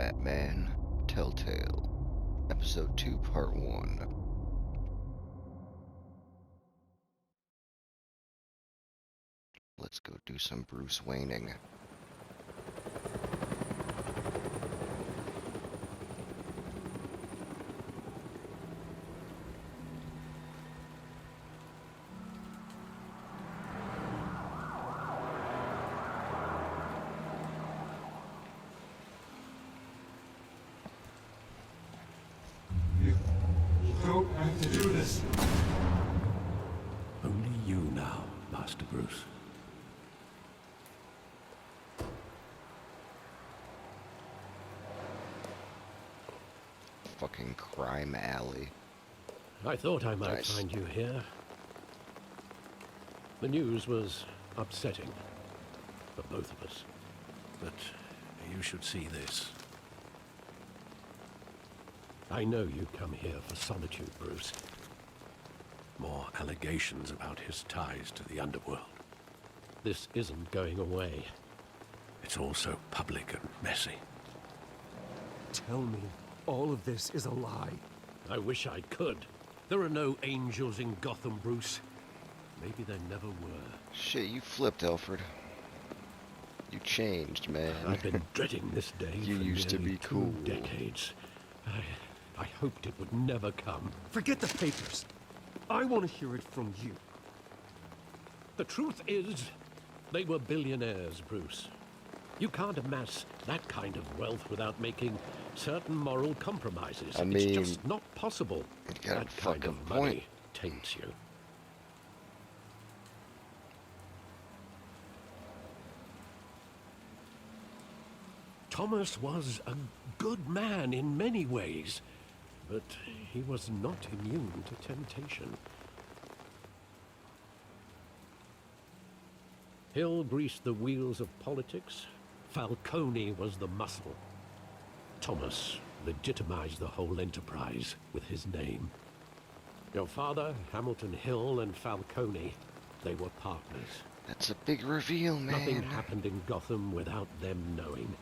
Batman Telltale, Episode 2, Part 1. Let's go do some Bruce Wayning. Don't have to do this. Only you now, Master Bruce. Fucking crime alley. I thought I might Nice. find you here. The news was upsetting for both of us. But you should see this. I know you come here for solitude, Bruce. More allegations about his ties to the underworld. This isn't going away. It's all so public and messy. Tell me, all of this is a lie. I wish I could. There are no angels in Gotham, Bruce. Maybe there never were. Shit, you flipped, Alfred. You changed, man. I've been dreading this day You for used to nearly be cool. 2 decades. I hoped it would never come. Forget the papers. I want to hear it from you. The truth is, they were billionaires, Bruce. You can't amass that kind of wealth without making certain moral compromises. I It's mean, just not possible. you got a That kind fucking of money point. taints you. Thomas was a good man in many ways, but he was not immune to temptation. Hill greased the wheels of politics. Falcone was the muscle. Thomas legitimized the whole enterprise with his name. Your father, Hamilton Hill, and Falcone, they were partners. That's a big reveal, man. Nothing happened in Gotham without them knowing.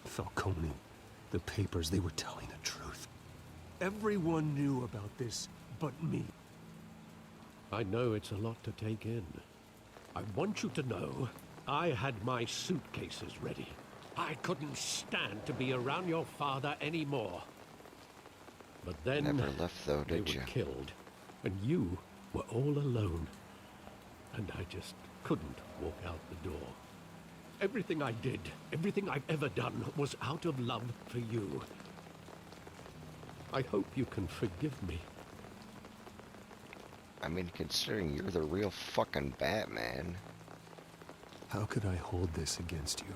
Falcone, the papers, they were telling the truth. Everyone knew about this but me. I know it's a lot to take in. I want you to know I had my suitcases ready. I couldn't stand to be around your father anymore. But then Never left, though, they did were you? killed, and you were all alone. And I just couldn't walk out the door. Everything I did, everything I've ever done, was out of love for you. I hope you can forgive me. I mean, considering you're the real fucking Batman. How could I hold this against you?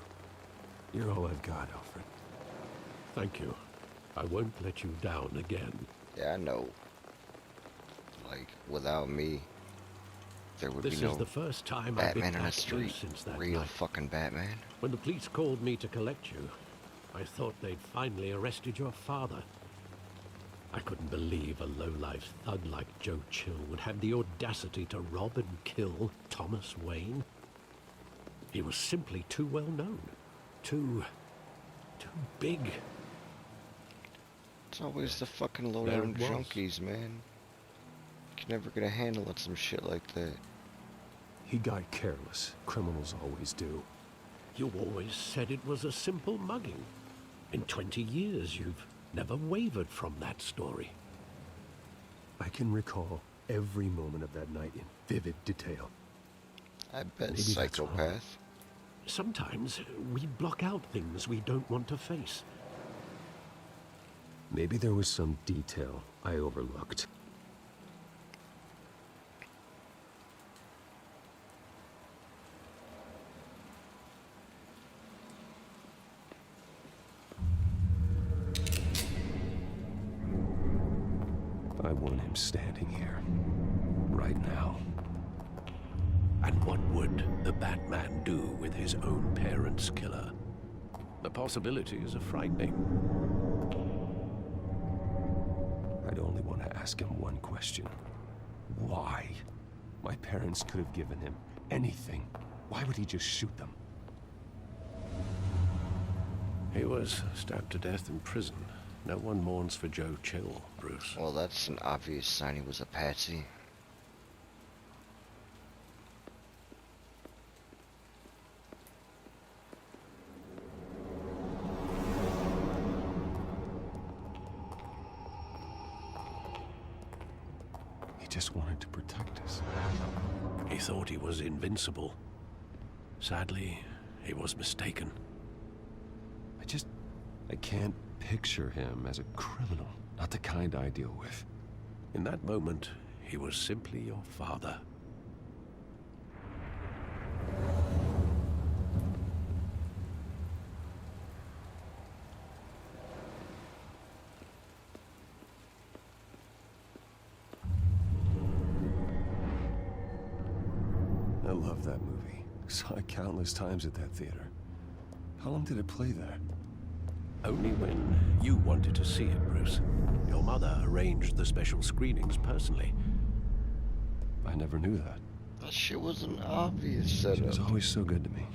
You're all I've got, Alfred. Thank you. I won't let you down again. Yeah, I know. Like, without me, there would This be no is the first time I've Batman been in a back here street. since that Real night. fucking Batman. When the police called me to collect you, I thought they'd finally arrested your father. I couldn't believe a low-life thug like Joe Chill would have the audacity to rob and kill Thomas Wayne. He was simply too well known. Too big. It's always the fucking low-down There it was. junkies, man. You're never gonna handle it, some shit like that. He got careless. Criminals always do. You always said it was a simple mugging. In 20 years, you've never wavered from that story. I can recall every moment of that night in vivid detail. I bet Maybe that's wrong. psychopath. Sometimes we block out things we don't want to face. Maybe there was some detail I overlooked. I want him standing here, right now. And what would the Batman do with his own parents' killer? The possibilities are frightening. I'd only want to ask him one question. Why? My parents could have given him anything. Why would he just shoot them? He was stabbed to death in prison. No one mourns for Joe Chill, Bruce. Well, that's an obvious sign he was a patsy. He just wanted to protect us. He thought he was invincible. Sadly, he was mistaken. I can't picture him as a criminal. Not the kind I deal with. In that moment, he was simply your father. I love that movie. Saw it countless times at that theater. How long did it play there? Only when you wanted to see it, Bruce. Your mother arranged the special screenings personally. I never knew that. That shit was an obvious She setup. was always so good to me.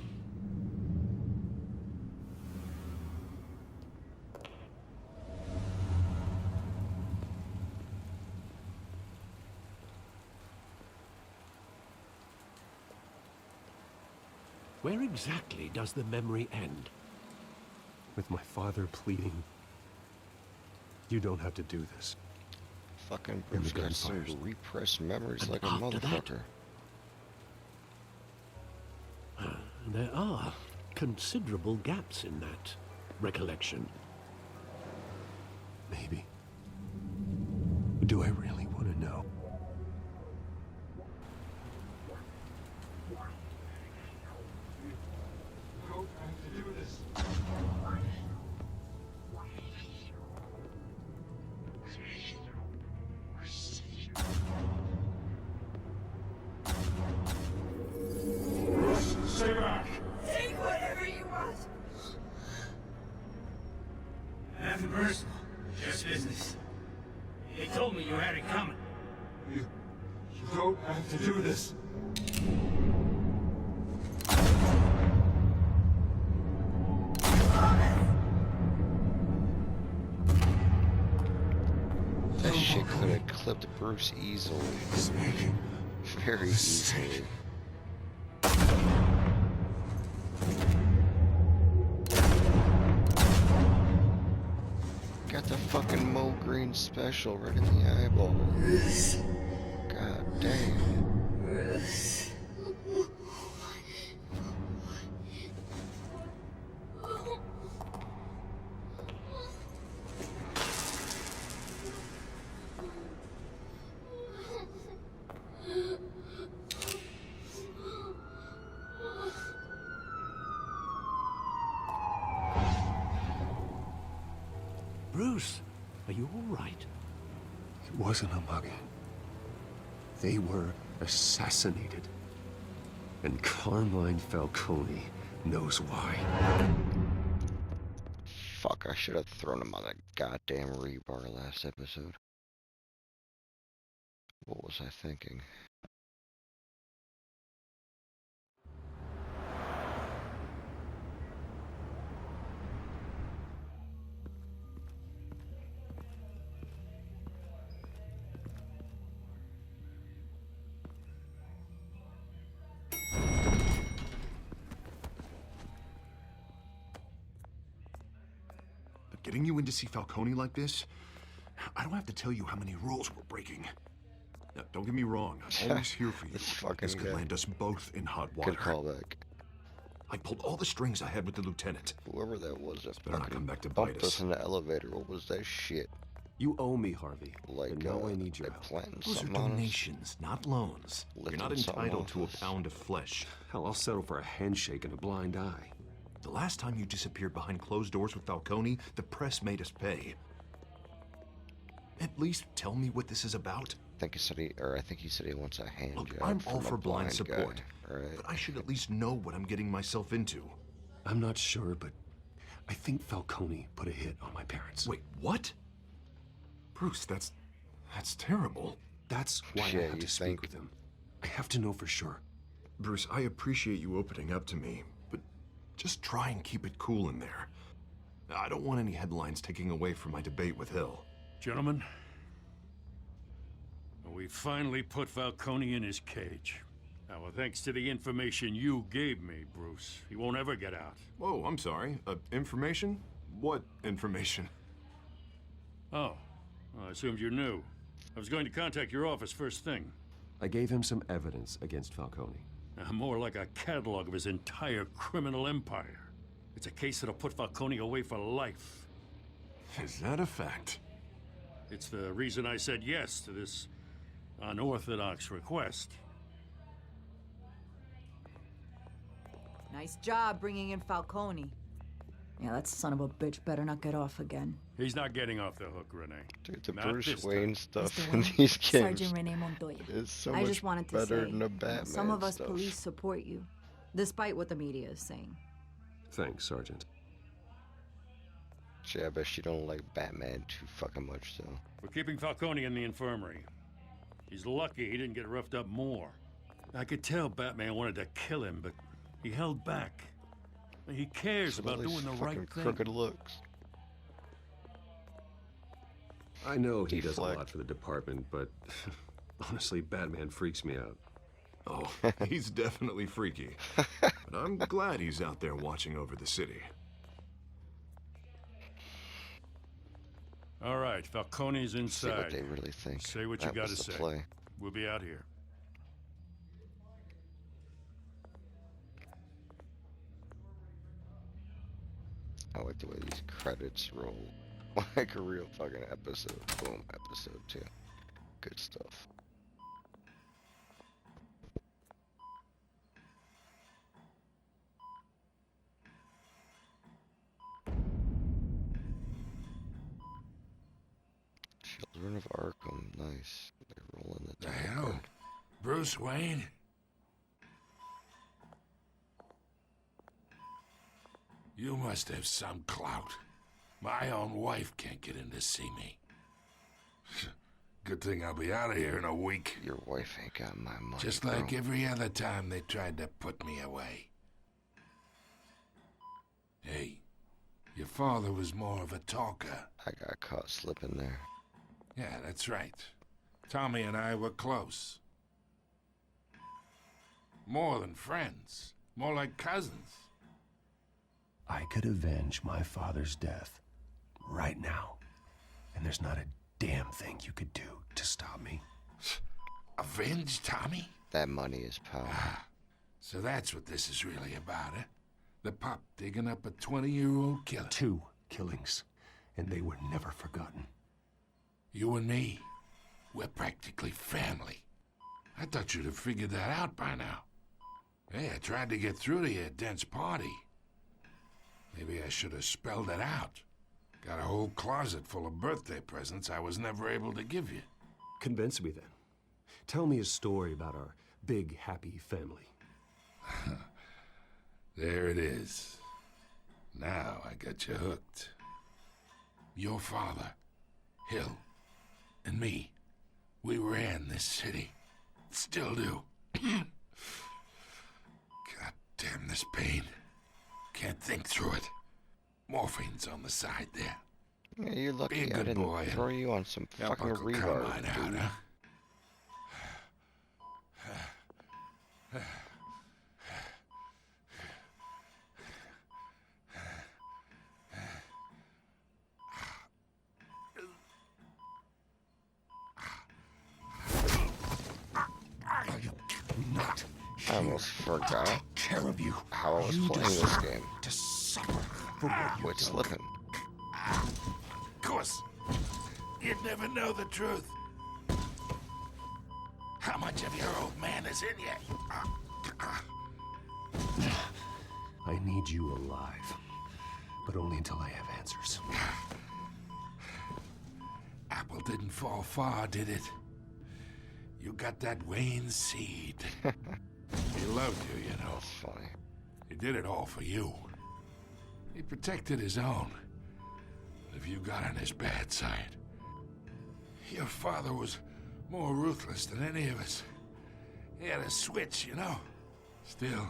Where exactly does the memory end? With my father pleading, "You don't have to do this." Fucking And Bruce the got some gunfires. repressed memories And like a after that? motherfucker. There are considerable gaps in that recollection. Maybe. Do I really want to know? Stay back! Take whatever you want. Nothing personal, just business. He told me you had it coming. You don't have to do this. That shit could have clipped Bruce easily. Very easily. Got the fucking Mo Green special right in the eyeball. God damn. Bruce, are you all right? It wasn't a mugging. They were assassinated. And Carmine Falcone knows why. Fuck, I should have thrown him on that goddamn rebar last episode. What was I thinking? But getting you in to see Falcone like this, I don't have to tell you how many rules we're breaking. Now, don't get me wrong, I'm always here for you. This fucking This could guy. land us both in hot water. Good callback. I pulled all the strings I had with the lieutenant. Whoever that was that better not fucking come back to bite bumped us. us in the elevator. What was that shit? You owe me, Harvey. Like, and now I need your they help. planting Those are something on us? donations, not loans. You're not Lifting something entitled off to a us. pound of flesh. Hell, I'll settle for a handshake and a blind eye. The last time you disappeared behind closed doors with Falcone, the press made us pay. At least tell me what this is about. I think he said he wants a hand Look, job I'm from all a for blind guy, support, right? but I should at least know what I'm getting myself into. I'm not sure, but I think Falcone put a hit on my parents. Wait, what? Bruce, that's terrible. That's why Shit, I have you to speak think? with him. I have to know for sure. Bruce, I appreciate you opening up to me, but just try and keep it cool in there. I don't want any headlines taking away from my debate with Hill. Gentlemen, we finally put Falcone in his cage. Now, thanks to the information you gave me, Bruce, he won't ever get out. Whoa, I'm sorry. Information? What information? Oh, well, I assumed you knew. I was going to contact your office first thing. I gave him some evidence against Falcone. More like a catalog of his entire criminal empire. It's a case that'll put Falcone away for life. Is that a fact? It's the reason I said yes to this unorthodox request. Nice job bringing in Falcone. Yeah, that son of a bitch better not get off again. He's not getting off the hook, Renee. Dude, the Not Bruce this Wayne time. stuff Mr. in Wayne, these games Sergeant Renee Montoya. is so I much just wanted to better say, than the Batman some of us stuff. police support you, despite what the media is saying. Thanks, Sergeant. Yeah, I bet she don't like Batman too fucking much, so. We're keeping Falcone in the infirmary. He's lucky he didn't get roughed up more. I could tell Batman wanted to kill him, but he held back. He cares Some about of these doing the fucking right thing. crooked looks. I know he does a Deflect. lot for the department, but honestly, Batman freaks me out. Oh, he's definitely freaky. But I'm glad he's out there watching over the city. All right, Falcone's See what inside. they really think. Say what you That gotta was the say. play. We'll be out here. I like the way these credits roll. Like a real fucking episode. Boom, episode 2. Good stuff. Children of Arkham, nice. They're rolling the The dice. hell? Bruce Wayne? You must have some clout. My own wife can't get in to see me. Good thing I'll be out of here in a week. Your wife ain't got my money. Just bro. like every other time they tried to put me away. Hey, your father was more of a talker. I got caught slipping there. Yeah, that's right. Tommy and I were close. More than friends. More like cousins. I could avenge my father's death right now, and there's not a damn thing you could do to stop me. Avenge Tommy? That money is power. So that's what this is really about, eh? The pup digging up a 20-year-old killer. 2 killings, and they were never forgotten. You and me, we're practically family. I thought you'd have figured that out by now. Hey, I tried to get through to your dense party. Maybe I should have spelled it out. Got a whole closet full of birthday presents I was never able to give you. Convince me then. Tell me a story about our big, happy family. There it is. Now I got you hooked. Your father, Hill, and me, we ran this city. Still do. God damn this pain. Can't think through it. Morphine's on the side there. Yeah, you're Be lucky a I good didn't boy and throw you on some help fucking Uncle rebar, Carmine out, dude. huh? I almost forgot Care of you. how I was You playing this deserve game to suffer for what you with done. slipping. Of course, you'd never know the truth. How much of your old man is in you? I need you alive, but only until I have answers. Apple didn't fall far, did it? You got that Wayne seed. He loved you, you know. That's funny. He did it all for you. He protected his own. If you got on his bad side. Your father was more ruthless than any of us. He had a switch, you know. Still,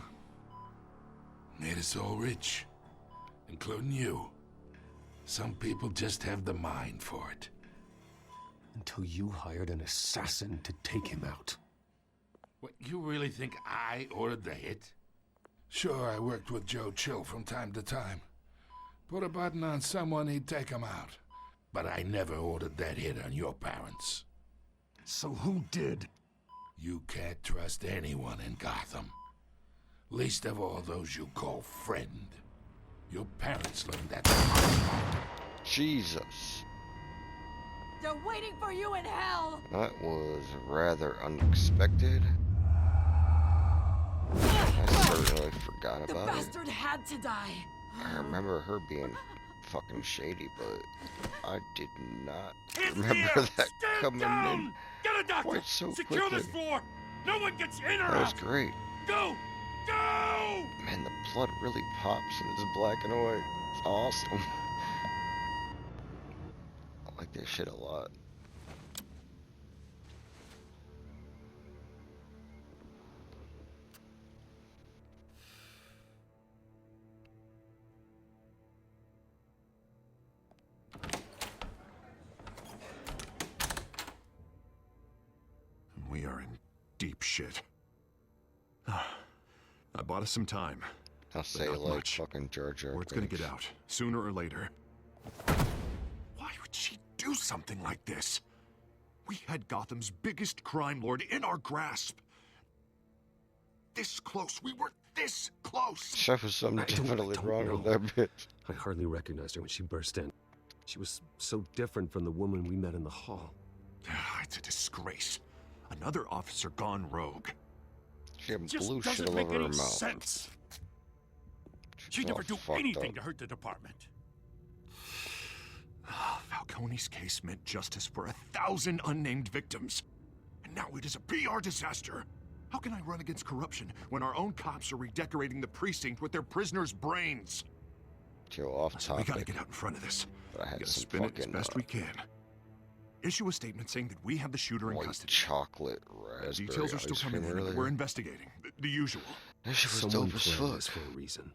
made us all rich, including you. Some people just have the mind for it. Until you hired an assassin to take him out. What, you really think I ordered the hit? Sure, I worked with Joe Chill from time to time. Put a button on someone, he'd take him out. But I never ordered that hit on your parents. So who did? You can't trust anyone in Gotham. Least of all those you call friend. Your parents learned that. Jesus. They're waiting for you in hell! That was rather unexpected. I certainly forgot The about it. bastard had to die! I remember her being fucking shady, but I did not Hands in the remember air! that Stand coming down! in Get a doctor! quite so Secure quickly. this floor! No one gets in or That was out! great. Go! Go! Man, the blood really pops and it's black and white. It's awesome. I like that shit a lot. We are in deep shit. I bought us some time. I'll say it not like much. fucking Jar Jar Word's gonna Binks. get out, sooner or later. Why would she do something like this? We had Gotham's biggest crime lord in our grasp. This close. We were this close. Chef was something I don't definitely wrong know. with that bitch. I hardly recognized her when she burst in. She was so different from the woman we met in the hall. It's a disgrace. Another officer gone rogue. She had Just blue shit doesn't all make over her any mouth. sense. She's She'd all never do fucked anything up. to hurt the department. Falcone's case meant justice for 1,000 unnamed victims. And now it is a PR disaster. How can I run against corruption when our own cops are redecorating the precinct with their prisoners' brains? Chill off Listen, we topic. gotta get out in front of this. But I We had gotta some spin it as fucking best we can. Issue a statement saying that we have the shooter in white custody. chocolate raspberry Details are still ice coming cream in. earlier. We're investigating. The usual. That shit was Someone dope as planned fuck. this for a reason.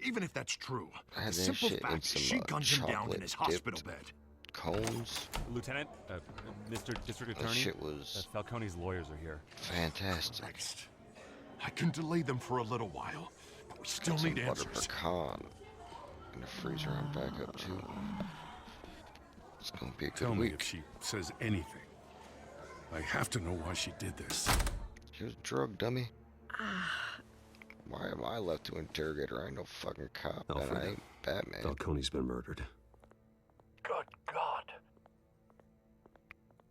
Even if that's true, I had the that simple shit in fact is some, she guns him down in chocolate his hospital dipped bed. Cones. Lieutenant, Mr. District That Attorney, shit was Falcone's lawyers are here. fantastic. Christ. I can delay them for a little while, but we still Some need butter answers. pecan in the freezer and back up too. It's gonna be a good Tell me week. if she says anything. I have to know why she did this. She was a drug dummy. Why am I left to interrogate her? I ain't no fucking cop, and Alfred. I ain't Batman. Falcone's been murdered. Good God.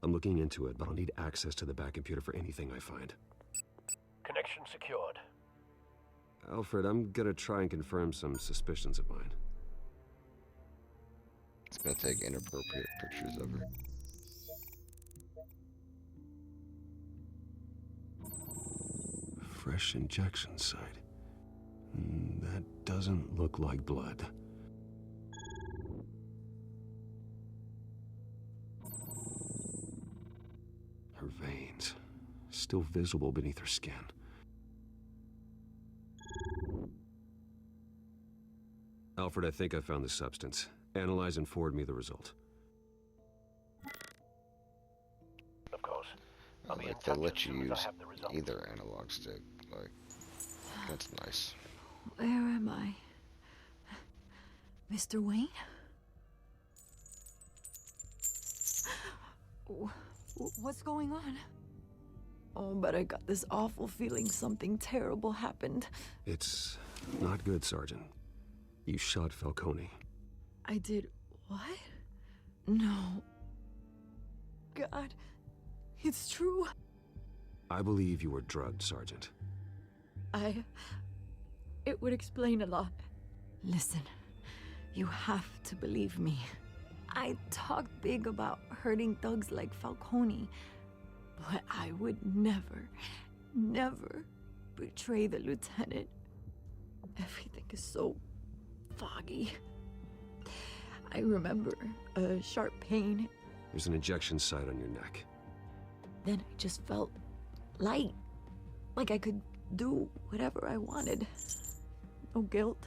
I'm looking into it, but I'll need access to the back computer for anything I find. Connection secured. Alfred, I'm gonna try and confirm some suspicions of mine. It's gonna take inappropriate pictures of her. Fresh injection site. That doesn't look like blood. Her veins, still visible beneath her skin. Alfred, I think I found the substance. Analyze and forward me the result. Of course. I like they let you use either analog stick. Like, that's nice. Where am I? Mr. Wayne? What's going on? Oh, but I got this awful feeling something terrible happened. It's not good, Sergeant. You shot Falcone. I did what? No. God, it's true. I believe you were drugged, Sergeant. It would explain a lot. Listen, you have to believe me. I talked big about hurting thugs like Falcone, but I would never, never betray the lieutenant. Everything is so foggy. I remember a sharp pain. There's an injection site on your neck. Then I just felt light, like I could do whatever I wanted. No guilt,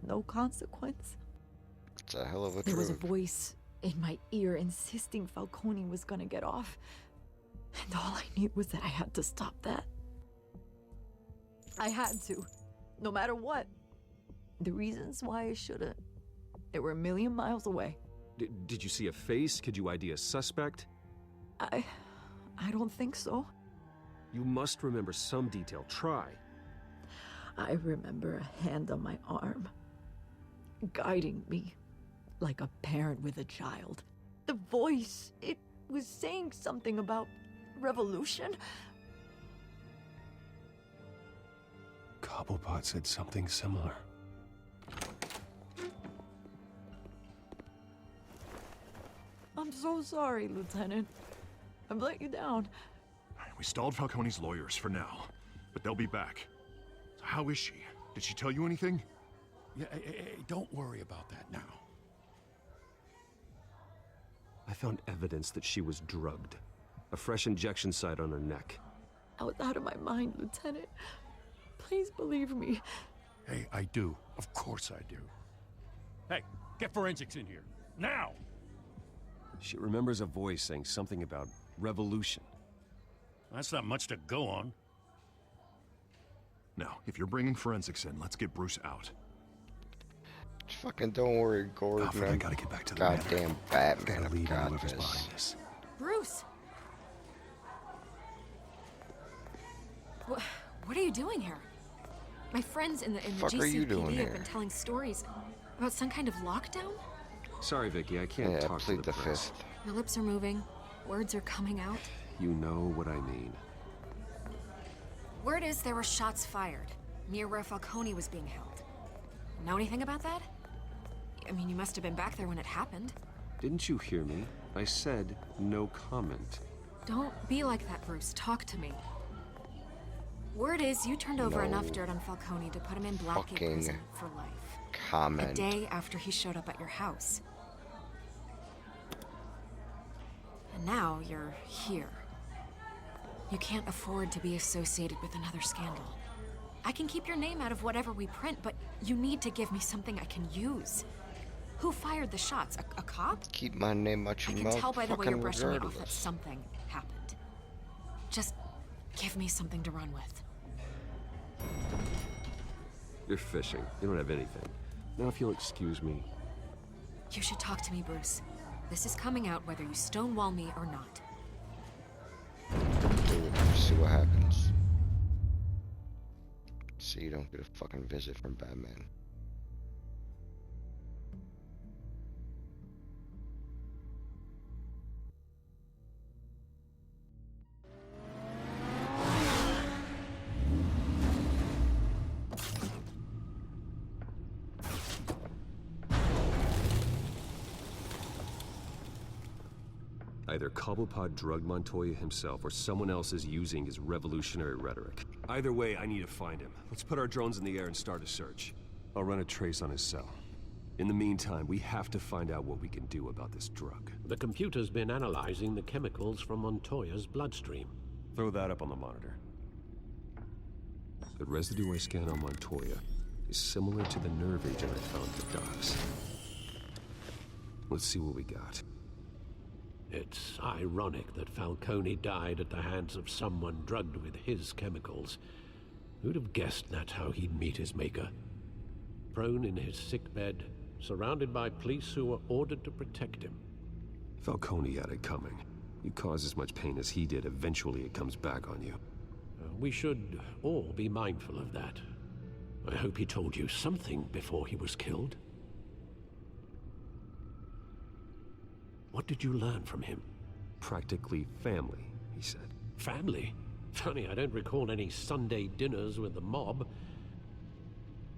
no consequence. That's a hell of a There was a drug. voice in my ear insisting Falcone was gonna get off. And all I knew was that I had to stop that. I had to, no matter what. The reasons why I shouldn't, they were a million miles away. Did you see a face? Could you ID a suspect? I don't think so. You must remember some detail. Try. I remember a hand on my arm, guiding me like a parent with a child. The voice, it was saying something about revolution. Cobblepot said something similar. I'm so sorry, Lieutenant. I've let you down. We stalled Falcone's lawyers for now, but they'll be back. So how is she? Did she tell you anything? Yeah, hey, don't worry about that now. I found evidence that she was drugged. A fresh injection site on her neck. I was out of my mind, Lieutenant. Please believe me. Hey, I do. Of course I do. Hey, get forensics in here. Now! She remembers a voice saying something about revolution. That's not much to go on. Now, if you're bringing forensics in, let's get Bruce out. Fucking don't worry, Gordon. Alfred, I gotta get back to the goddamn manor. Batman. Gotta I've lead got whoever's this. behind this. Bruce! What are you doing here? My friends in the Fuck are you doing GCPD have here? been telling stories about some kind of lockdown. Sorry, Vicky, I can't Yeah, talk to plead the the press. fifth. My lips are moving, words are coming out. You know what I mean. Word is there were shots fired near where Falcone was being held. Know anything about that? I mean, you must have been back there when it happened. Didn't you hear me? I said no comment. Don't be like that, Bruce. Talk to me. Word is you turned over enough No dirt on Falcone to put him in Blackgate fucking prison for life. A Comment. day after he showed up at your house. And now you're here. You can't afford to be associated with another scandal. I can keep your name out of whatever we print, but you need to give me something I can use. Who fired the shots? A cop? Keep my name out I your can mouth. tell by the way you're fucking brushing me off that regardless. something happened. Just give me something to run with. You're fishing. You don't have anything. Now, if you'll excuse me. You should talk to me, Bruce. This is coming out whether you stonewall me or not. Do it. See what happens. See, you don't get a fucking visit from Batman. Either Cobblepot drugged Montoya himself or someone else is using his revolutionary rhetoric. Either way, I need to find him. Let's put our drones in the air and start a search. I'll run a trace on his cell. In the meantime, we have to find out what we can do about this drug. The computer's been analyzing the chemicals from Montoya's bloodstream. Throw that up on the monitor. The residue I scan on Montoya is similar to the nerve agent I found at the docks. Let's see what we got. It's ironic that Falcone died at the hands of someone drugged with his chemicals. Who'd have guessed that's how he'd meet his maker? Prone in his sickbed, surrounded by police who were ordered to protect him. Falcone had it coming. You cause as much pain as he did, eventually it comes back on you. We should all be mindful of that. I hope he told you something before he was killed. What did you learn from him? Practically family, he said. Family? Funny, I don't recall any Sunday dinners with the mob.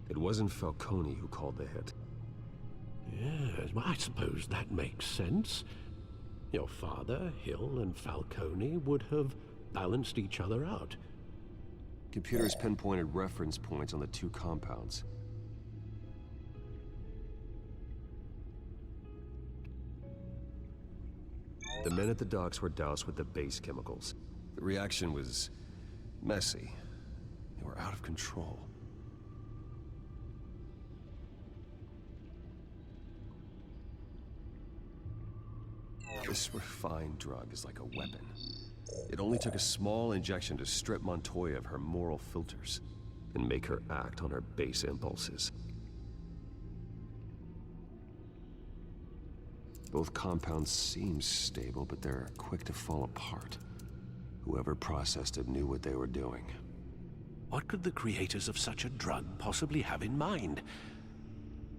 It wasn't Falcone who called the hit. Yes, well, I suppose that makes sense. Your father, Hill, and Falcone would have balanced each other out. Computers pinpointed reference points on the two compounds. The men at the docks were doused with the base chemicals. The reaction was messy. They were out of control. This refined drug is like a weapon. It only took a small injection to strip Montoya of her moral filters and make her act on her base impulses. Both compounds seem stable, but they're quick to fall apart. Whoever processed it knew what they were doing. What could the creators of such a drug possibly have in mind?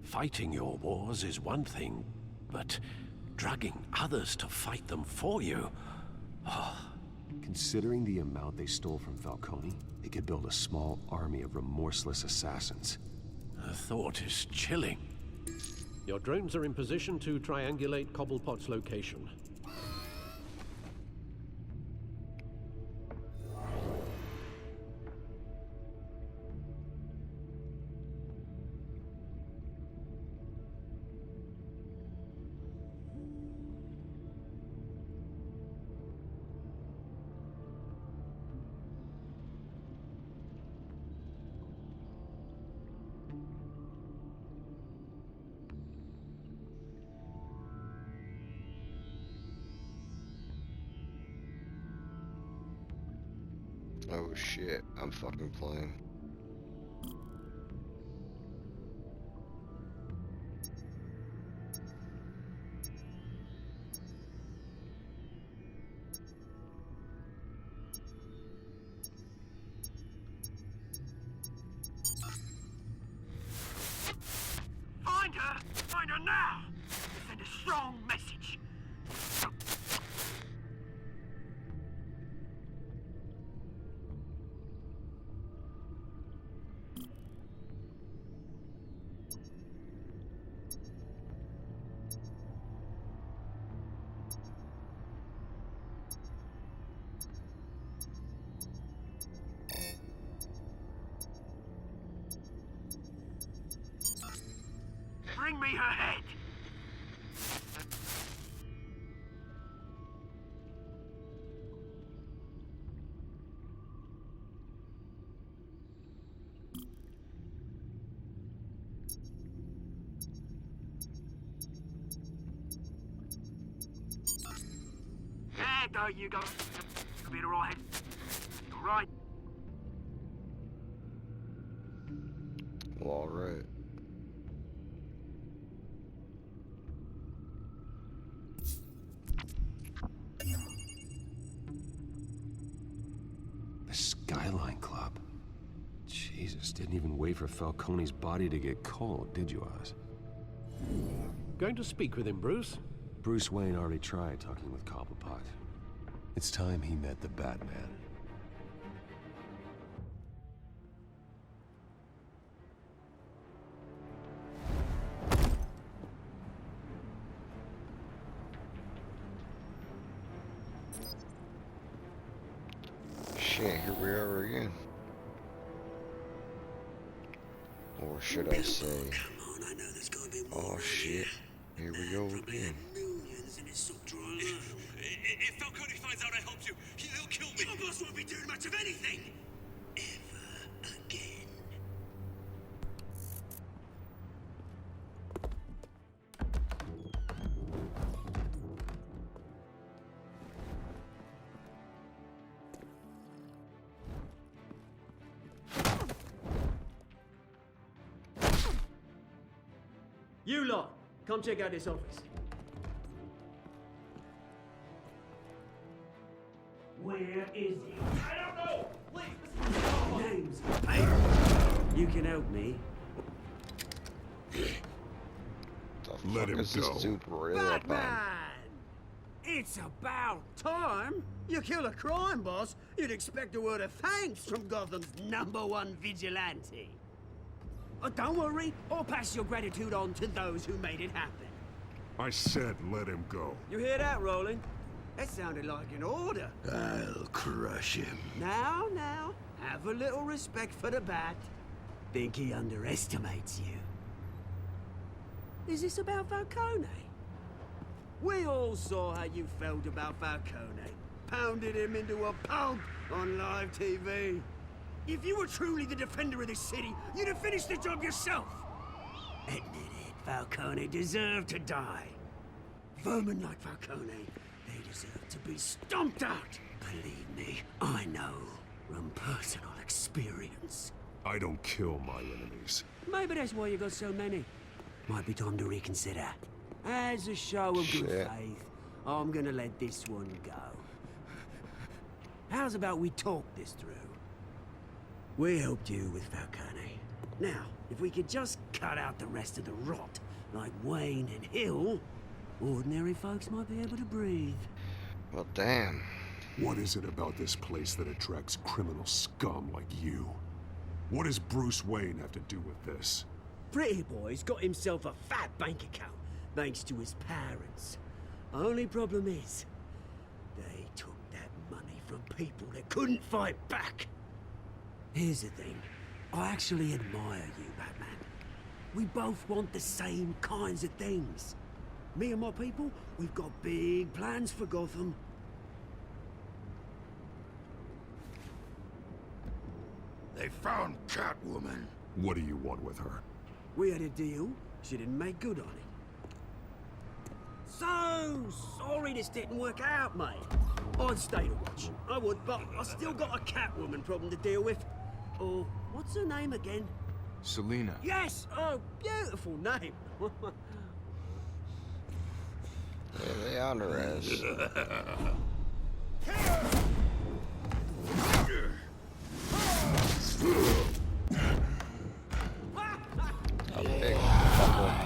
Fighting your wars is one thing, but drugging others to fight them for you? Considering the amount they stole from Falcone, they could build a small army of remorseless assassins. The thought is chilling. Your drones are in position to triangulate Cobblepot's location. Oh shit, I'm fucking playing. Find her! Find her now! Send a strong message. Bring me her head! There you go. You'll be all right. All right. Well, alright. The Skyline Club. Jesus, didn't even wait for Falcone's body to get cold, did you, Oz? Going to speak with him, Bruce? Bruce Wayne already tried talking with Cobblepot. It's time he met the Batman. Shit, here we are again. Or should I say, oh shit, here we go again. If Falcone finds out I helped you, he'll kill me. Your boss won't be doing much of anything. Ever again. You lot, come check out this office. Where is he? I don't know! Please, name's paper. You can help me. Let him go. Batman! It's about time. You kill a crime boss, you'd expect a word of thanks from Gotham's #1 vigilante. Don't worry, I'll pass your gratitude on to those who made it happen. I said let him go. You hear that, Roland? That sounded like an order. I'll crush him. Now, have a little respect for the Bat. Think he underestimates you. Is this about Falcone? We all saw how you felt about Falcone. Pounded him into a pulp on live TV. If you were truly the defender of this city, you'd have finished the job yourself. Admit it, Falcone deserved to die. Vermin like Falcone deserve to be stomped out. Believe me, I know from personal experience. I don't kill my enemies. Maybe that's why you got so many. Might be time to reconsider. As a show of good Shit. faith, I'm gonna let this one go. How's about we talk this through? We helped you with Falcone. Now, if we could just cut out the rest of the rot, like Wayne and Hill, ordinary folks might be able to breathe. Well, damn. What is it about this place that attracts criminal scum like you? What does Bruce Wayne have to do with this? Pretty Boy's got himself a fat bank account, thanks to his parents. Only problem is, they took that money from people that couldn't fight back. Here's the thing. I actually admire you, Batman. We both want the same kinds of things. Me and my people, we've got big plans for Gotham. They found Catwoman. What do you want with her? We had a deal. She didn't make good on it. So sorry this didn't work out, mate. I'd stay to watch. I would, but I still got a Catwoman problem to deal with. Oh, what's her name again? Selina. Yes! Oh, beautiful name. Yeah, they on her ass. A big fucker.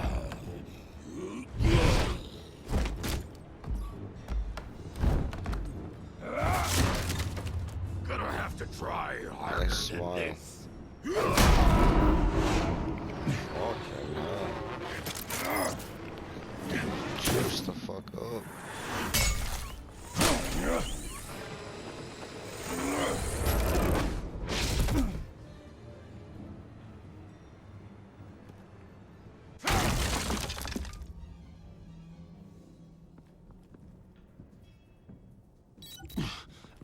Gonna have to try harder Nice than smile. this. Fucking hell. Juice the fuck up.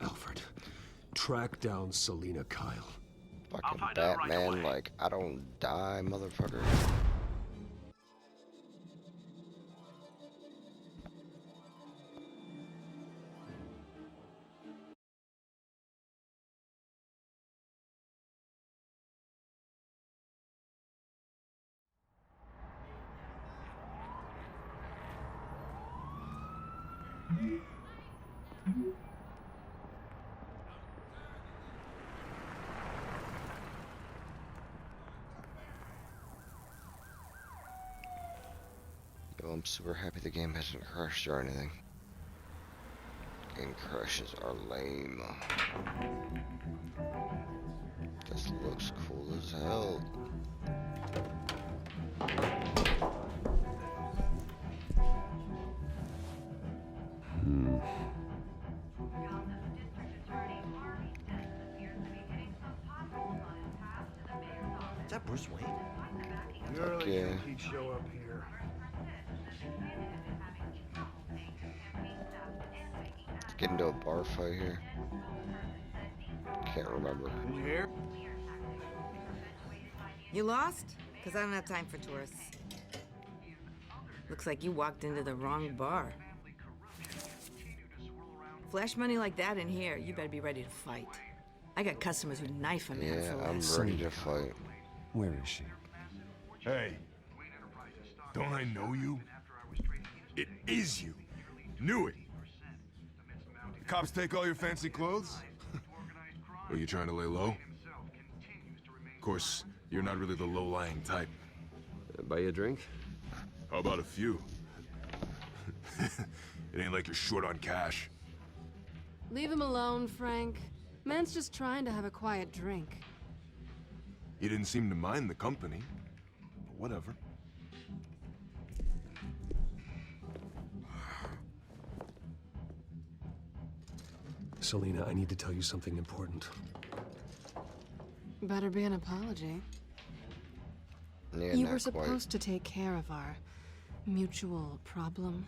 Alfred, track down Selina Kyle. Fucking Batman, like, I don't die, motherfucker. Yo, I'm super happy the game hasn't crashed or anything. Game crashes are lame. This looks cool as hell. Is that Bruce Wayne? Fuck yeah. He'd show up here. Get into a bar fight here. Can't remember. You here? You lost? Because I don't have time for tourists. Looks like you walked into the wrong bar. Flash money like that in here, you better be ready to fight. I got customers who knife a man Yeah, for I'm less. ready to fight. Where is she? Hey, don't I know you? It is you. Knew it. Cops take all your fancy clothes? Are you trying to lay low? Of course, you're not really the low-lying type. Buy you a drink? How about a few? It ain't like you're short on cash. Leave him alone, Frank. Man's just trying to have a quiet drink. He didn't seem to mind the company. But whatever. Selina, I need to tell you something important. Better be an apology. Yeah, You not were quite. supposed to take care of our mutual problem.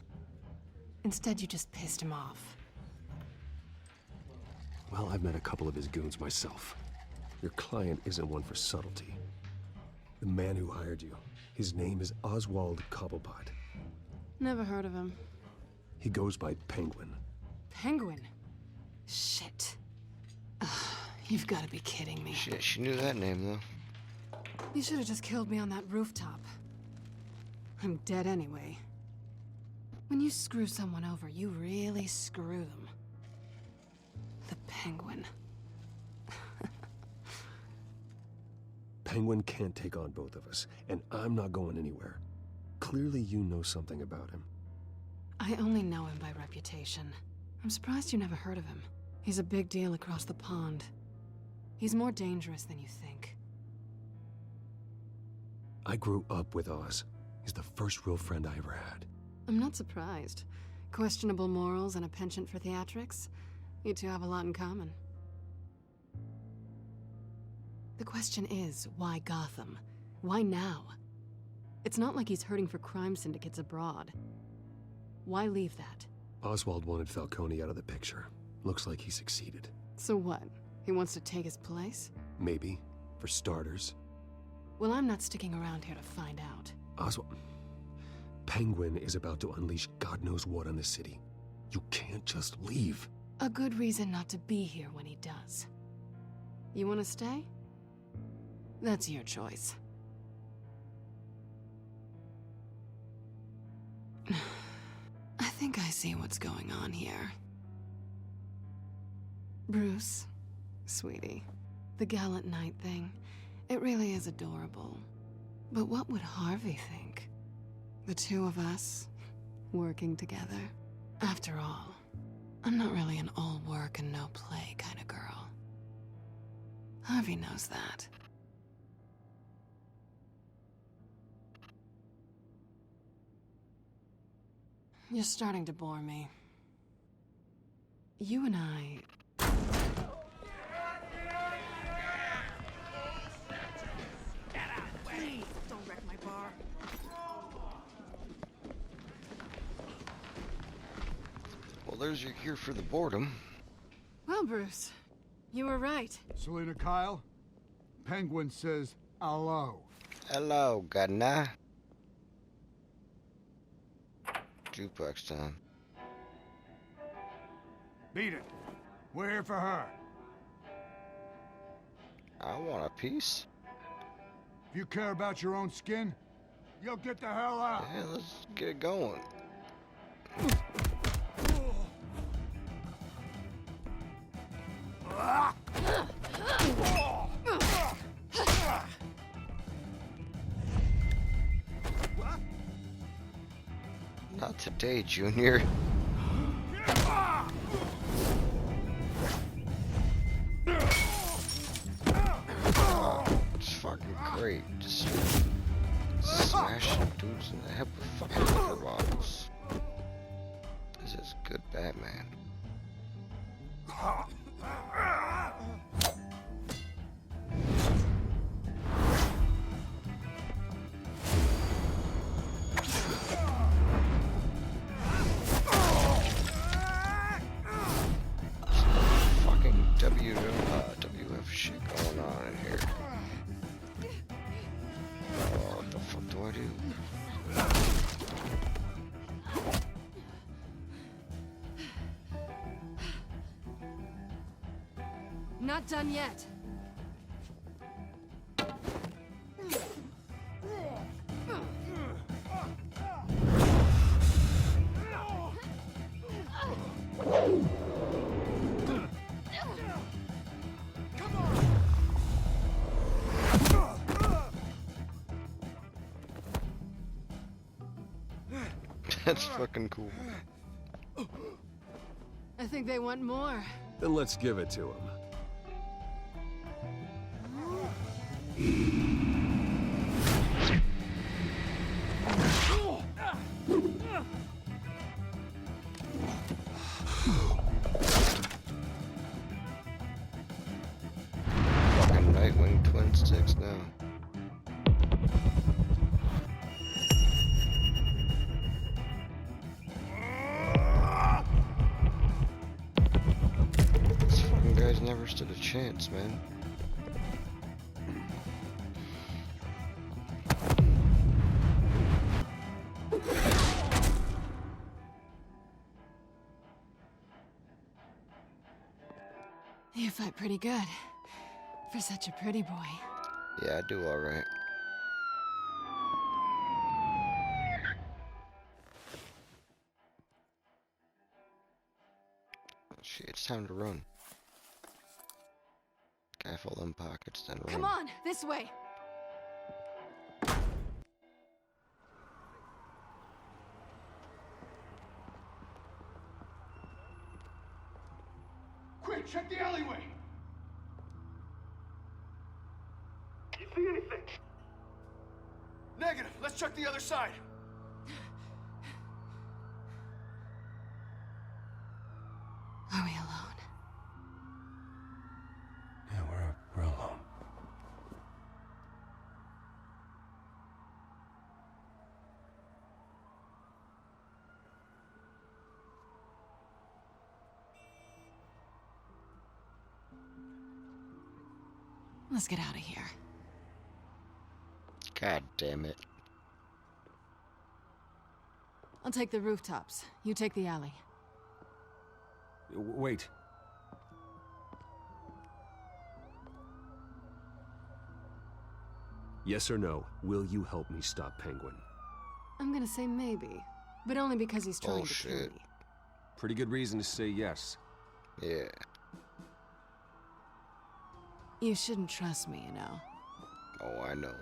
Instead, you just pissed him off. Well, I've met a couple of his goons myself. Your client isn't one for subtlety. The man who hired you, his name is Oswald Cobblepot. Never heard of him. He goes by Penguin. Penguin. Shit. Ugh, you've got to be kidding me. Shit, she knew that name, though. You should have just killed me on that rooftop. I'm dead anyway. When you screw someone over, you really screw them. The Penguin. Penguin can't take on both of us, and I'm not going anywhere. Clearly you know something about him. I only know him by reputation. I'm surprised you never heard of him. He's a big deal across the pond. He's more dangerous than you think. I grew up with Oz. He's the first real friend I ever had. I'm not surprised. Questionable morals and a penchant for theatrics. You two have a lot in common. The question is, why Gotham? Why now? It's not like he's hurting for crime syndicates abroad. Why leave that? Oswald wanted Falcone out of the picture. Looks like he succeeded. So what? He wants to take his place? Maybe, for starters. Well, I'm not sticking around here to find out. Oswald... Penguin is about to unleash God knows what on the city. You can't just leave. A good reason not to be here when he does. You want to stay? That's your choice. I think I see what's going on here. Bruce, sweetie, the gallant knight thing, it really is adorable. But what would Harvey think? The two of us, working together? After all, I'm not really an all work and no play kind of girl. Harvey knows that. You're starting to bore me. You and I... Please, don't wreck my bar. Well, there's your cure for the boredom. Well, Bruce, you were right. Selina Kyle, Penguin says hello. Hello, Gunna. Jukebox time. Beat it. We're here for her. I want a piece. If you care about your own skin, you'll get the hell out. Yeah, let's get it going. Not today, Junior. Oh, it's fucking great. Just smashing dudes in the head with fucking liquor bottles. This is good Batman. WF shit going on in here. Oh, what the fuck do I do? Not done yet. That's fucking cool. I think they want more. Then let's give it to him. Fucking Nightwing twin sticks now. This fucking guy's never stood a chance, man. You fight pretty good. For such a pretty boy. Yeah, I do alright. Shit, it's time to run. Guy full them pockets, then run. Come on, this way. Quick, check the alleyway! You see anything? Negative. Let's check the other side. Are we alone? Yeah, we're alone. Let's get out of here. God damn it. I'll take the rooftops. You take the alley. Wait. Yes or no, will you help me stop Penguin? I'm gonna say maybe, but only because he's trying to kill me. Pretty good reason to say yes. Yeah. You shouldn't trust me, you know. Oh, I know.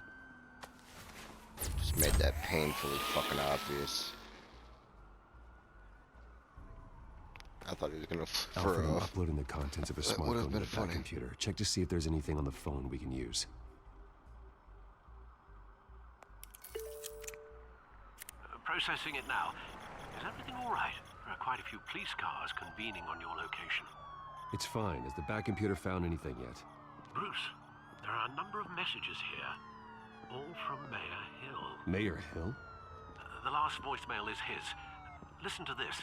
Just made that painfully fucking obvious. I thought he was gonna flip Alfred, her I'm off. uploading the contents of a That would've smartphone to been the funny. computer. Check to see if there's anything on the phone we can use. Processing it now. Is everything all right? There are quite a few police cars convening on your location. It's fine. Has the back computer found anything yet? Bruce, there are a number of messages here. All from Mayor Hill. Mayor Hill? The last voicemail is his. Listen to this.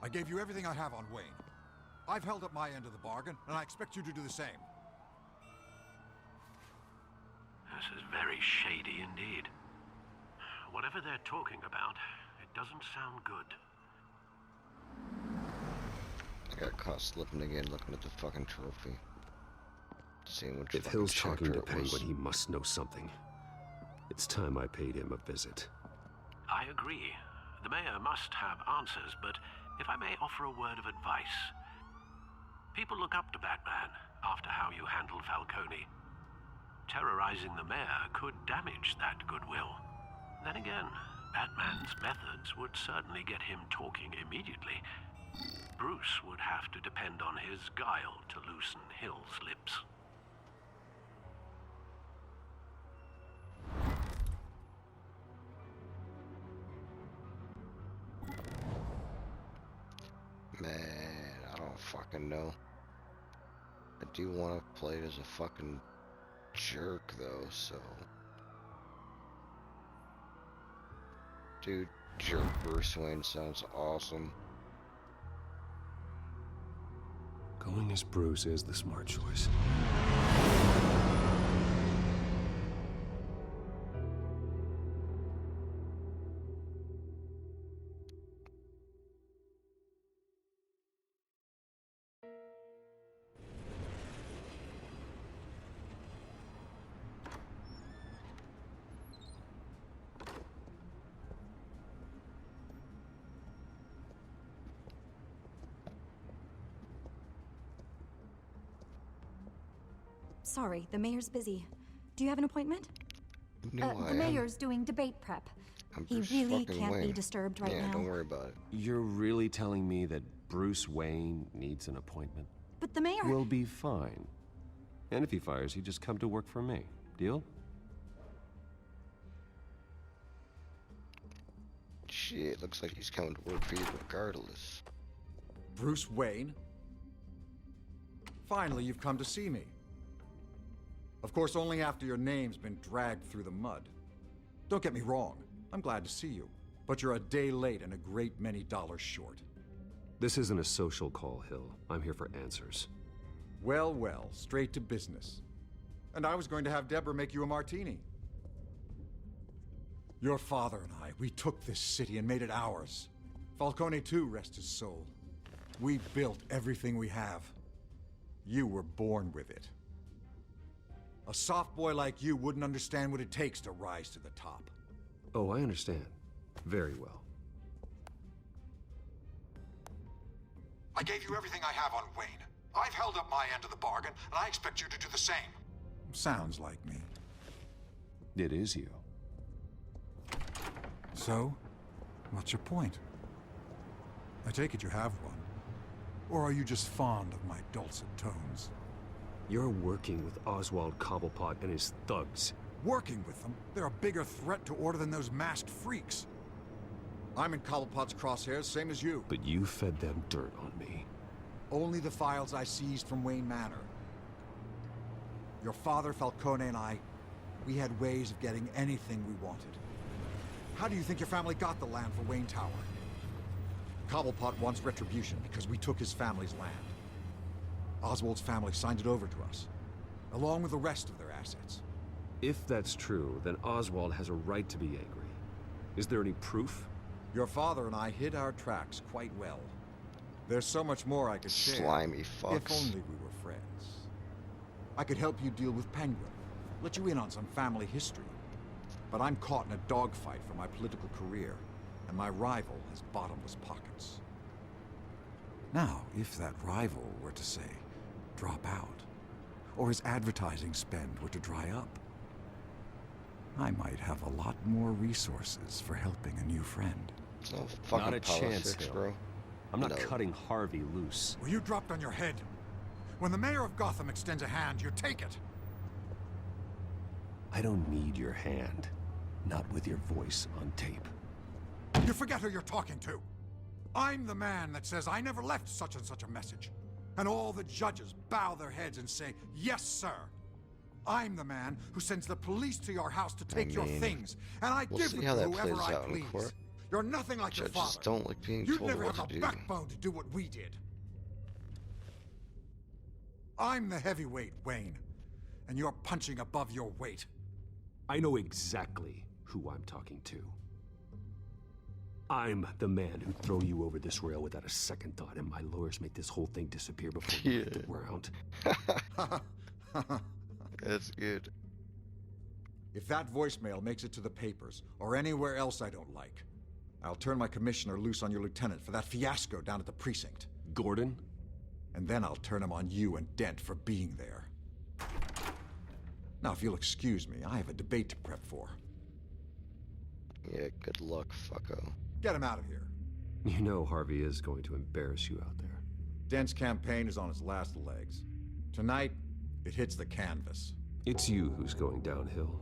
I gave you everything I have on Wayne. I've held up my end of the bargain, and I expect you to do the same. This is very shady indeed. Whatever they're talking about, it doesn't sound good. I got caught slipping again looking at the fucking trophy. Seeing which If fucking Hill's talking chapter to it was. Penguin, he must know something. It's time I paid him a visit. I agree. The mayor must have answers, but if I may offer a word of advice. People look up to Batman after how you handled Falcone. Terrorizing the mayor could damage that goodwill. Then again, Batman's methods would certainly get him talking immediately. Bruce would have to depend on his guile to loosen Hill's lips. Man, I don't fucking know. I do want to play it as a fucking jerk though, so. Dude, jerk Bruce Wayne sounds awesome. Going as Bruce is the smart choice. Sorry, the mayor's busy. Do you have an appointment? You know I The am. mayor's doing debate prep. I'm He Bruce really fucking can't be Wayne. disturbed right yeah, now. don't worry about it. You're really telling me that Bruce Wayne needs an appointment? But the mayor... We'll be fine. And if he fires, you just come to work for me. Deal? Shit, looks like he's coming to work for you regardless. Bruce Wayne? Finally, you've come to see me. Of course, only after your name's been dragged through the mud. Don't get me wrong, I'm glad to see you. But you're a day late and a great many dollars short. This isn't a social call, Hill. I'm here for answers. Well, well, straight to business. And I was going to have Deborah make you a martini. Your father and I, we took this city and made it ours. Falcone too, rest his soul. We built everything we have. You were born with it. A soft boy like you wouldn't understand what it takes to rise to the top. Oh, I understand. Very well. I gave you everything I have on Wayne. I've held up my end of the bargain, and I expect you to do the same. Sounds like me. It is you. So, what's your point? I take it you have one. Or are you just fond of my dulcet tones? You're working with Oswald Cobblepot and his thugs. Working with them? They're a bigger threat to order than those masked freaks. I'm in Cobblepot's crosshairs, same as you. But you fed them dirt on me. Only the files I seized from Wayne Manor. Your father, Falcone, and I, we had ways of getting anything we wanted. How do you think your family got the land for Wayne Tower? Cobblepot wants retribution because we took his family's land. Oswald's family signed it over to us, along with the rest of their assets. If that's true, then Oswald has a right to be angry. Is there any proof? Your father and I hid our tracks quite well. There's so much more I could share. Slimy fucks. If only we were friends. I could help you deal with Penguin, let you in on some family history. But I'm caught in a dogfight for my political career, and my rival has bottomless pockets. Now, if that rival were to say, drop out, or his advertising spend were to dry up, I might have a lot more resources for helping a new friend. It's no fucking Not a chance, politics, Hill. bro. I'm not No. cutting Harvey loose. Well, you dropped on your head. When the mayor of Gotham extends a hand, you take it. I don't need your hand. Not with your voice on tape. You forget who you're talking to. I'm the man that says I never left such and such a message. And all the judges bow their heads and say, yes, sir. I'm the man who sends the police to your house to take your things. And I we'll give see it how to that whoever plays I out in please. court. You're nothing like your Judges father. don't like being You'd told never what have to the do. backbone to do what we did. I'm the heavyweight, Wayne. And you're punching above your weight. I know exactly who I'm talking to. I'm the man who'd throw you over this rail without a second thought, and my lawyers make this whole thing disappear before you hit the ground. That's good. If that voicemail makes it to the papers, or anywhere else I don't like, I'll turn my commissioner loose on your lieutenant for that fiasco down at the precinct. Gordon? And then I'll turn him on you and Dent for being there. Now, if you'll excuse me, I have a debate to prep for. Yeah, good luck, fucko. Get him out of here. You know Harvey is going to embarrass you out there. Dent's campaign is on its last legs. Tonight, it hits the canvas. It's you who's going downhill,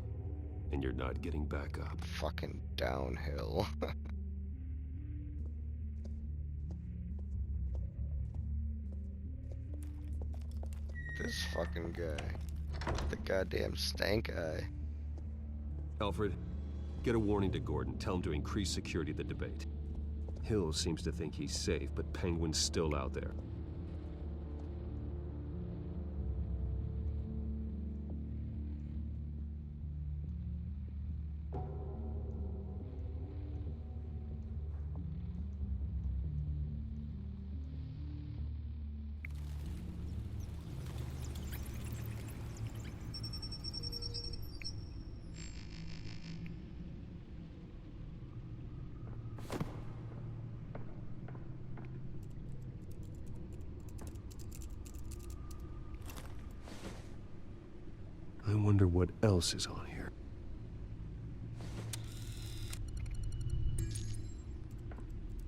and you're not getting back up. Fucking downhill. This fucking guy. The goddamn stank eye. Alfred, get a warning to Gordon. Tell him to increase security at the debate. Hill seems to think he's safe, but Penguin's still out there. I wonder what else is on here.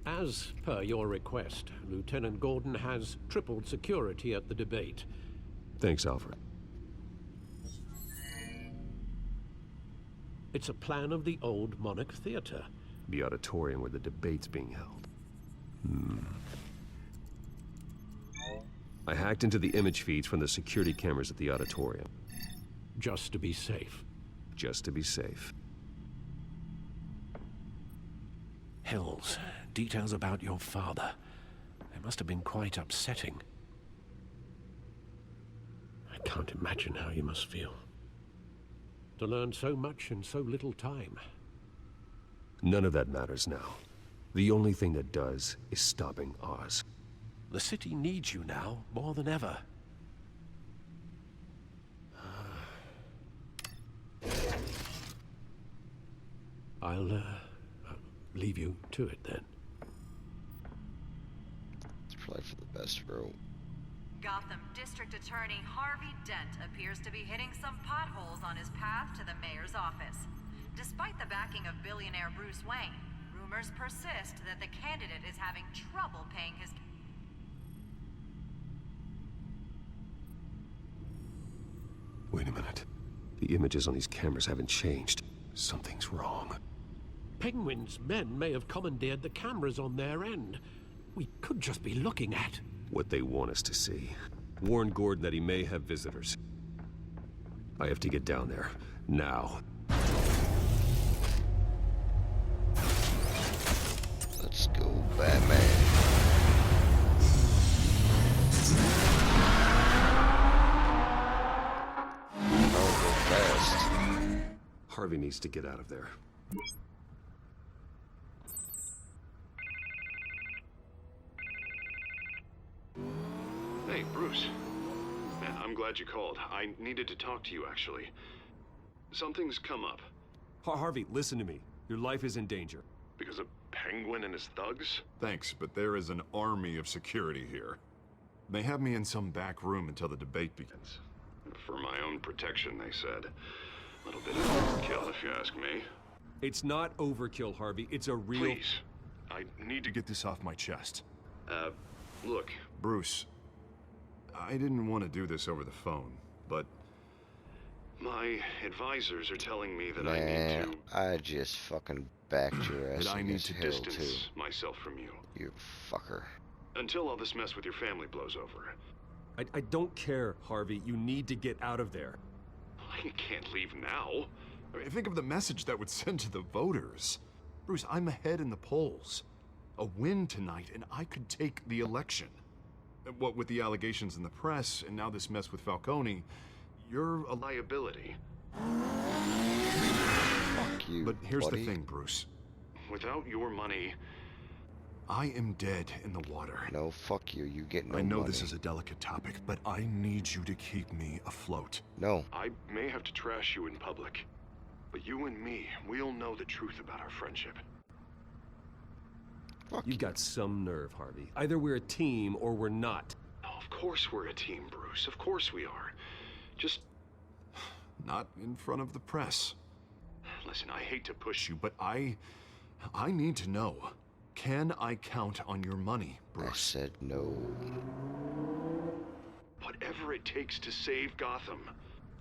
As per your request, Lieutenant Gordon has tripled security at the debate. Thanks, Alfred. It's a plan of the old Monarch Theater. The auditorium where the debate's being held. I hacked into the image feeds from the security cameras at the auditorium. Just to be safe. Just to be safe. Hills, details about your father. They must have been quite upsetting. I can't imagine how you must feel. To learn so much in so little time. None of that matters now. The only thing that does is stopping Oz. The city needs you now more than ever. I'll leave you to it then. It's probably for the best, bro. Gotham District Attorney Harvey Dent appears to be hitting some potholes on his path to the mayor's office. Despite the backing of billionaire Bruce Wayne, rumors persist that the candidate is having trouble paying his... Wait a minute. The images on these cameras haven't changed. Something's wrong. Penguin's men may have commandeered the cameras on their end. We could just be looking at... what they want us to see. Warn Gordon that he may have visitors. I have to get down there. Now. Let's go, Batman. I'll go fast. Harvey needs to get out of there. Hey, Bruce. Man, I'm glad you called. I needed to talk to you, actually. Something's come up. Harvey, listen to me. Your life is in danger. Because of Penguin and his thugs? Thanks, but there is an army of security here. They have me in some back room until the debate begins. For my own protection, they said. A little bit of overkill, if you ask me. It's not overkill, Harvey. It's a real... Please. I need to Get this off my chest. look. Bruce, I didn't want to do this over the phone, but... My advisors are telling me that Man, I just fucking backed your ass that I need against to the hill, distance too. myself from you. You fucker. Until all this mess with your family blows over. I don't care, Harvey. You need to get out of there. I can't leave now. I mean, think of the message that would send to the voters. Bruce, I'm ahead in the polls. A win tonight, and I could take the election. What with the allegations in the press, and now this mess with Falcone, you're a liability. Fuck you, But here's buddy. the thing, Bruce. Without your money... I am dead in the water. No, fuck you. You get no I know money. this is a delicate topic, but I need you to keep me afloat. No. I may have to trash you in public, but you and me, we'll know the truth about our friendship. You've got some nerve, Harvey. Either we're a team or we're not. Oh, of course we're a team, Bruce. Of course we are. Just... Not in front of the press. Listen, I hate to push you, But I need to know. Can I count on your money, Bruce? I said no. whatever it takes to save Gotham.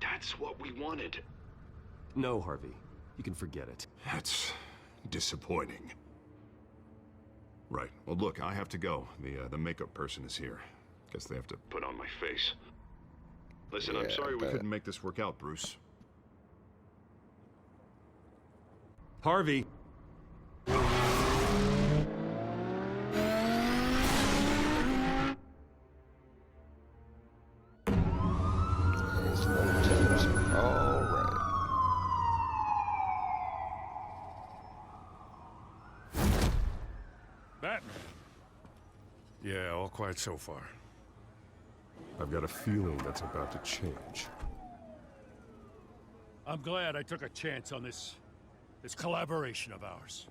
That's what we wanted. No, Harvey. You can forget it. That's disappointing. Right. Well, look, I have to go. The makeup person is here. Guess they have to put on my face. Listen, yeah, I'm sorry we couldn't make this work out, Bruce. Harvey! Batman. Yeah, all quiet so far. I've got a feeling that's about to change. I'm glad I took a chance on this collaboration of ours.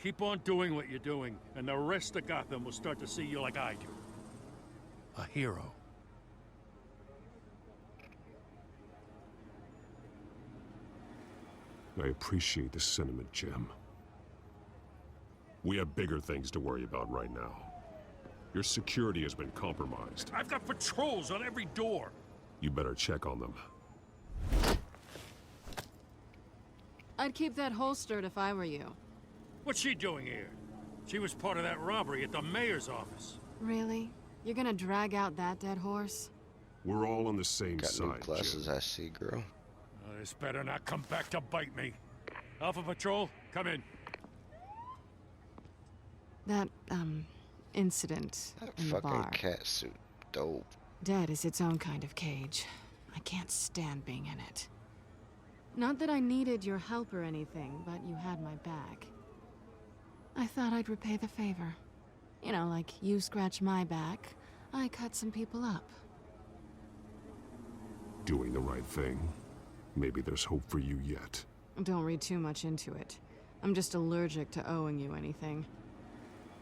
Keep on doing what you're doing, and the rest of Gotham will start to see you like I do. A hero. I appreciate the sentiment, Jim. We have bigger things to worry about right now. Your security has been compromised. I've got patrols on every door. You better check on them. I'd keep that holstered if I were you. What's she doing here? She was part of that robbery at the mayor's office. Really? You're gonna drag out that dead horse? We're all on the same Got side, new glasses, Jim. I see, girl. This better not come back to bite me. Alpha Patrol, come in. That, incident in the Fucking bar. cat suit. Dope. Dead is its own kind of cage. I can't stand being in it. Not that I needed your help or anything, but you had my back. I thought I'd repay the favor. You know, like you scratch my back, I cut some people up. Doing the right thing. Maybe there's hope for you yet. Don't read too much into it. I'm just allergic to owing you anything.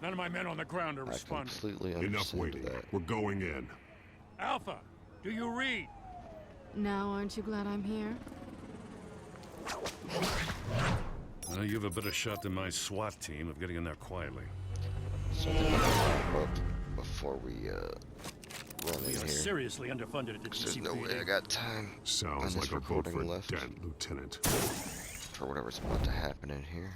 None of my men on the ground are I responding. completely Enough understand waiting. that. We're going in. Alpha, do you read? Now aren't you glad I'm here? Well, you have a better shot than my SWAT team of getting in there quietly. Something to wrap up before we run in We are here. seriously underfunded at the There's no way I got time on Sounds this like a vote recording for left Dent, Lieutenant. for whatever's about to happen in here.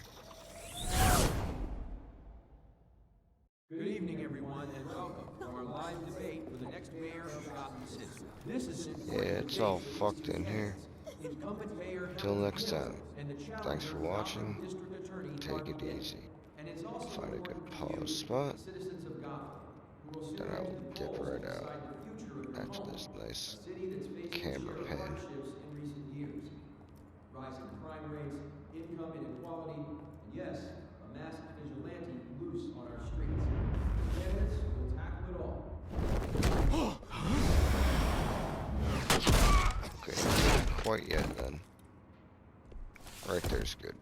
Good evening, everyone, and welcome to our live debate for the next mayor of Gotham City. This is an Yeah, it's all fucked in here. incumbent mayor Till next time. and the Thanks for watching. district attorney Take it easy. and it's also Find a good important for pause you, spot. the citizens of Gotham, who will Then I will dip right out after this nice camera pan. hardships in recent years. Rising crime rates, income inequality, and yes, a masked vigilante loose on our streets. Candidates will tackle it all. Okay, not quite yet then. Right there's good.